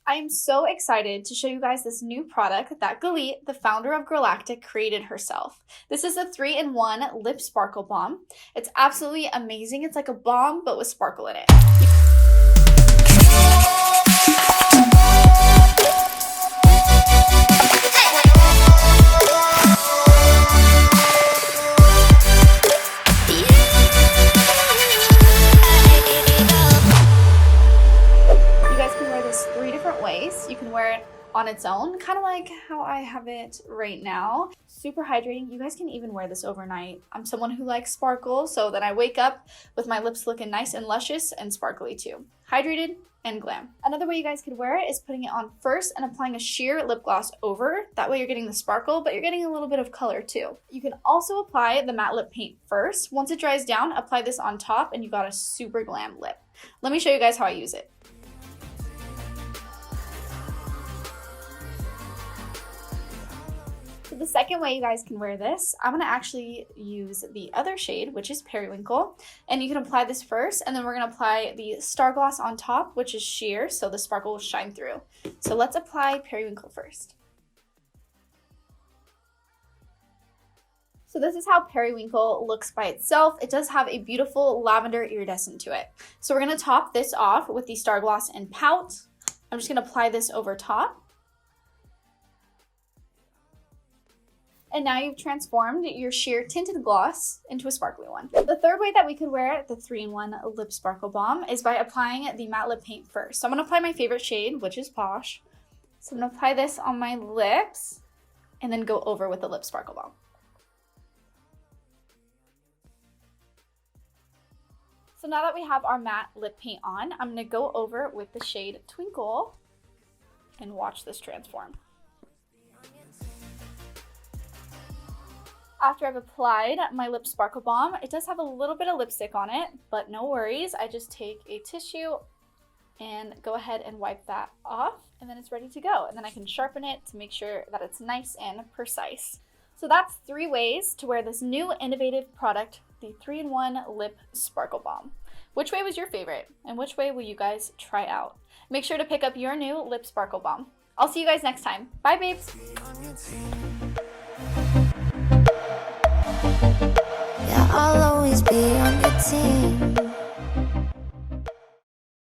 I am so excited to show you guys this new product that Galit, the founder of Galactic, created herself. This is a 3-in-1 Lip Sparkle Balm. It's absolutely amazing. It's like a balm, but with sparkle in it. You can wear it on its own, kind of like how I have it right now. Super hydrating. You guys can even wear this overnight. I'm someone who likes sparkle, so that I wake up with my lips looking nice and luscious and sparkly too. Hydrated and glam. Another way you guys could wear it is putting it on first and applying a sheer lip gloss over. That way you're getting the sparkle, but you're getting a little bit of color too. You can also apply the matte lip paint first. Once it dries down, apply this on top and you got a super glam lip. Let me show you guys how I use it. The second way you guys can wear this, I'm going to actually use the other shade, which is Periwinkle, and you can apply this first, and then we're going to apply the Star Gloss on top, which is sheer, so the sparkle will shine through. So let's apply Periwinkle first. So this is how Periwinkle looks by itself. It does have a beautiful lavender iridescent to it. So we're going to top this off with the Star Gloss and Pout. I'm just going to apply this over top. And now you've transformed your sheer tinted gloss into a sparkly one. The third way that we could wear the 3-in-1 Lip Sparkle Balm is by applying the matte lip paint first. So I'm going to apply my favorite shade, which is Posh. So I'm going to apply this on my lips and then go over with the Lip Sparkle Balm. So now that we have our matte lip paint on, I'm going to go over with the shade Twinkle and watch this transform. After I've applied my Lip Sparkle Balm, it does have a little bit of lipstick on it, but no worries. I just take a tissue and go ahead and wipe that off, and then it's ready to go. And then I can sharpen it to make sure that it's nice and precise. So that's 3 ways to wear this new innovative product, the 3-in-1 Lip Sparkle Balm. Which way was your favorite, and which way will you guys try out? Make sure to pick up your new Lip Sparkle Balm. I'll see you guys next time. Bye, babes. I'll always be on your team.